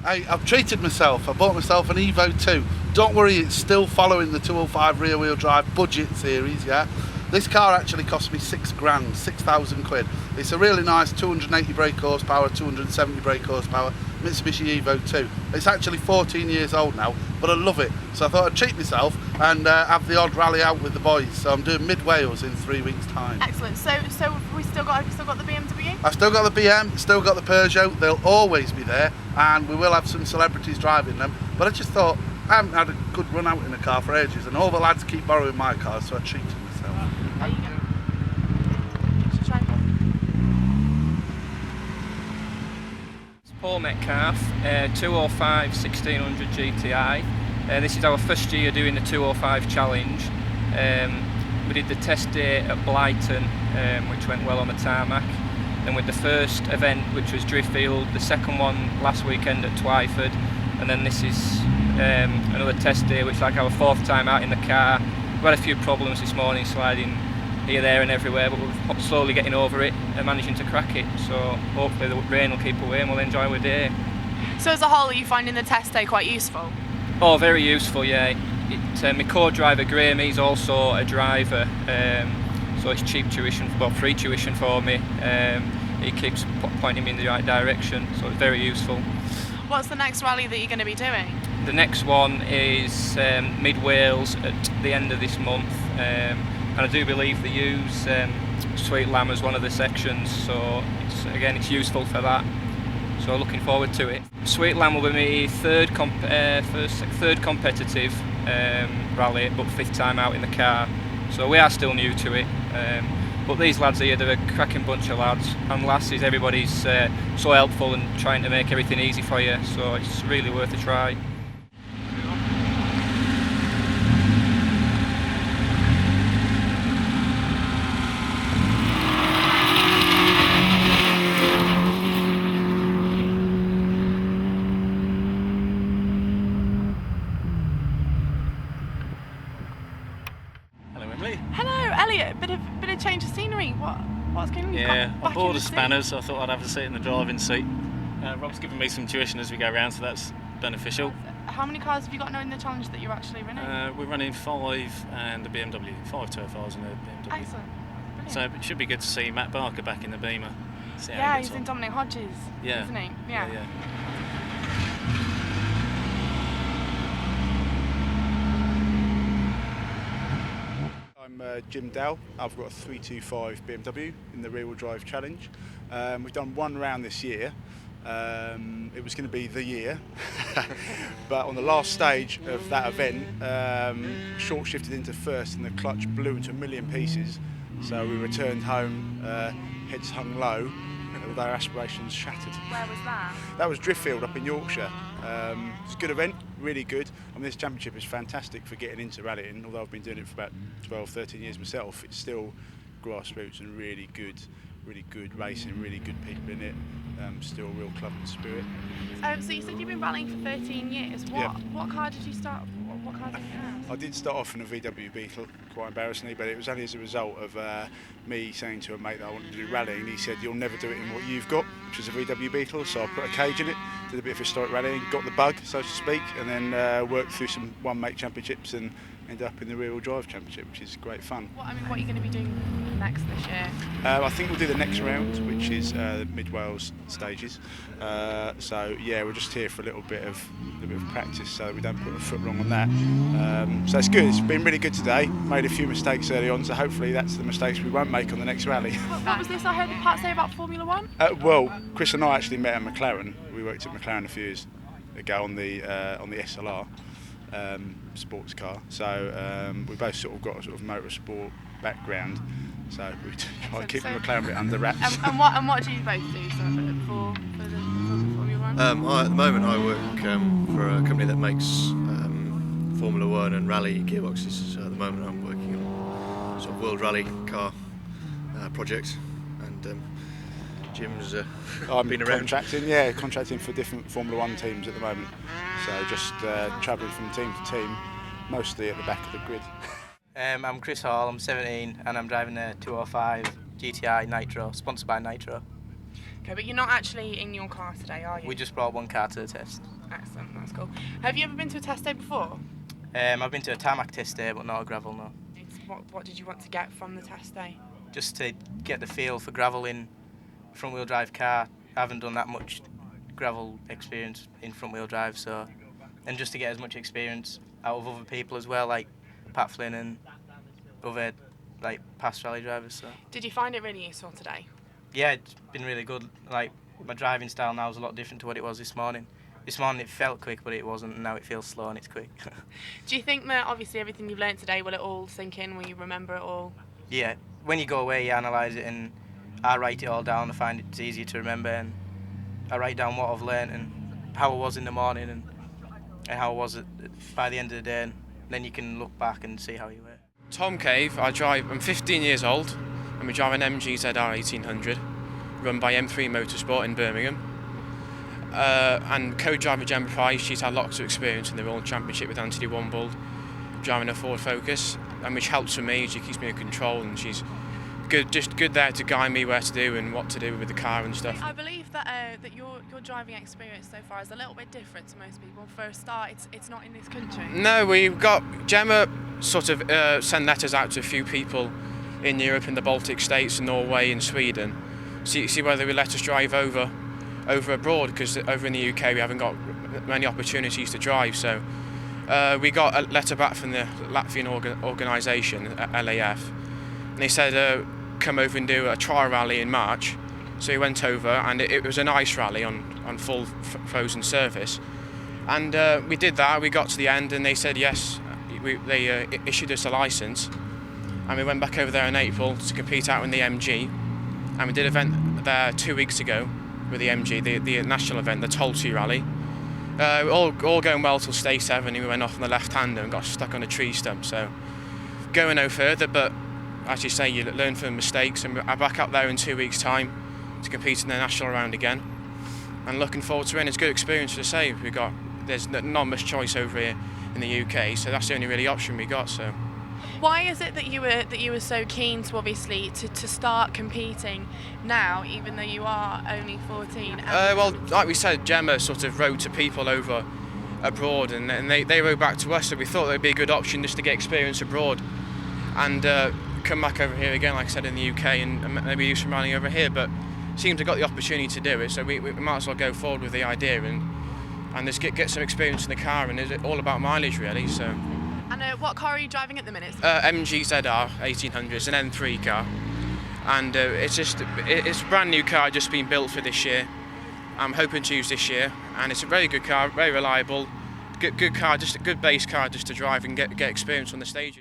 I've treated myself. I bought myself an Evo 2. Don't worry, it's still following the 205 rear-wheel drive budget series, yeah? This car actually cost me £6,000, 6,000 quid. It's a really nice 280 brake horsepower, 270 brake horsepower Mitsubishi Evo 2. It's actually 14 years old now, but I love it. So I thought I'd treat myself and have the odd rally out with the boys. So I'm doing mid-Wales in 3 weeks' time. Excellent. So have we still got the BMW? I've still got the BM, still got the Peugeot. They'll always be there, and we will have some celebrities driving them. But I just thought, I haven't had a good run out in a car for ages, and all the lads keep borrowing my cars, so I treated myself. Are you going to try It's Paul Metcalf, 205 1600 GTI. This is our first year doing the 205 Challenge. We did the test day at Blyton, which went well on the tarmac. Then with the first event, which was Driffield, the second one last weekend at Twyford, and then this is another test day, which is like our fourth time out in the car. We had a few problems this morning, sliding here, there and everywhere, but we're slowly getting over it and managing to crack it. So hopefully the rain will keep away and we'll enjoy our day. So as a whole, are you finding the test day quite useful? Oh, very useful, yeah. My co-driver Graham, he's also a driver, so it's cheap tuition, well, free tuition for me. He keeps pointing me in the right direction, so it's very useful. What's the next rally that you're going to be doing? The next one is mid-Wales at the end of this month, and I do believe they use Sweet Lamb as one of the sections, so it's useful for that. So looking forward to it. Sweet Lamb will be my third competitive rally, but fifth time out in the car. So we are still new to it. But these lads here, they're a cracking bunch of lads, and lasses, everybody's so helpful and trying to make everything easy for you, so it's really worth a try. Hello, Elliot. Bit of change of scenery. What's going on? Yeah, I bought a spanner, so I thought I'd have a seat in the driving seat. Rob's giving me some tuition as we go around, so that's beneficial. How many cars have you got now in the challenge that you're actually running? We're running 5 and a BMW, 5 205s and a BMW. Excellent. Brilliant. So it should be good to see Matt Barker back in the Beamer. Yeah, he's in Dominic Hodges, yeah. isn't he? Yeah. I'm Jim Dow. I've got a 325 BMW in the rear-wheel drive challenge. We've done one round this year. It was going to be the year, but on the last stage of that event, short shifted into first and the clutch blew into a million pieces. So we returned home, heads hung low, with our aspirations shattered. Where was that? That was Driffield up in Yorkshire. It's a good event, really good. I mean, this championship is fantastic for getting into rallying. Although I've been doing it for about 12, 13 years myself, it's still grassroots and really good racing, really good people in it. Still a real club and spirit. So you said you've been rallying for 13 years. What car did you start? What car did you have? I did start off in a VW Beetle, quite embarrassingly, but it was only as a result of me saying to a mate that I wanted to do rallying. He said, "You'll never do it in what you've got," which is a VW Beetle. So I put a cage in it, did a bit of historic rallying, got the bug, so to speak, and then worked through some one-make championships and ended up in the rear-wheel drive championship, which is great fun. What are you going to be doing next this year? I think we'll do the next round, which is the mid-Wales stages. So yeah, we're just here for a little bit of practice, so we don't put a foot wrong on that. So it's good. It's been really good today. Made a few mistakes early on, so hopefully that's the mistakes we won't make on the next rally. What was this I heard Pat say about Formula One? Well, Chris and I actually met at McLaren. We worked at McLaren a few years ago on the SLR. Sports car, so we both sort of got a sort of motorsport background, so we try to keep the McLaren bit under wraps. And what do you both do for the Formula One? At the moment I work for a company that makes Formula One and rally gearboxes. So at the moment I'm working on a sort of world rally car project, and Jim's been around. Contracting for different Formula One teams at the moment. So just travelling from team to team, mostly at the back of the grid. I'm Chris Hall, I'm 17 and I'm driving a 205 GTI Nitro, sponsored by Nitro. Okay, but you're not actually in your car today, are you? We just brought one car to the test. Excellent, that's cool. Have you ever been to a test day before? I've been to a tarmac test day, but not a gravel, no. What did you want to get from the test day? Just to get the feel for gravel in front-wheel drive car. I haven't done that much gravel experience in front-wheel drive, so, and just to get as much experience out of other people as well, like Pat Flynn and other like past rally drivers. So. Did you find it really useful today? Yeah, it's been really good. Like my driving style now is a lot different to what it was this morning. This morning it felt quick, but it wasn't, and now it feels slow and it's quick. Do you think that obviously everything you've learnt today, will it all sink in? Will you remember it all? Yeah, when you go away you analyse it, and I write it all down. I find it's easier to remember, and I write down what I've learnt and how I was in the morning and how I was by the end of the day, and then you can look back and see how you were. Tom Cave, I'm 15 years old and we drive an MG ZR 1800 run by M3 Motorsport in Birmingham. And co-driver Gemma Price, she's had lots of experience in the World Championship with Anthony Wombold, driving a Ford Focus, and which helps for me. She keeps me in control, and she's just good there to guide me where to do and what to do with the car and stuff. I believe that your driving experience so far is a little bit different to most people. For a start, it's not in this country. No, we've got Gemma sort of send letters out to a few people in Europe, in the Baltic states, Norway and Sweden, see whether we let us drive over abroad, because over in the UK we haven't got many opportunities to drive. So we got a letter back from the Latvian organisation, LAF, and they said come over and do a trial rally in March. So we went over, and it was an ice rally on full frozen surface, and we did that. We got to the end and they said yes, they issued us a licence, and we went back over there in April to compete out in the MG, and we did an event there 2 weeks ago with the MG, the national event, the Tolti Rally. All going well till stage 7, and we went off on the left-hander and got stuck on a tree stump. So going no further, but as you say, you learn from mistakes, and I'm back up there in 2 weeks' time to compete in the national round again. And looking forward to it. It's a good experience to say. There's not much choice over here in the UK, so that's the only really option we got. So. Why is it that you were so keen to obviously to start competing now, even though you are only 14? Well, like we said, Gemma sort of wrote to people over abroad, and they wrote back to us, so we thought it would be a good option just to get experience abroad and come back over here again, like I said, in the UK, and maybe do some rallying over here. But seems to got the opportunity to do it, so we might as well go forward with the idea and just get some experience in the car, and it's all about mileage really. So. And what car are you driving at the minute? MG ZR 1800, it's an N3 car, and it's a brand new car, just been built for this year. I'm hoping to use this year, and it's a very good car, very reliable, good car, just a good base car just to drive and get experience on the stages.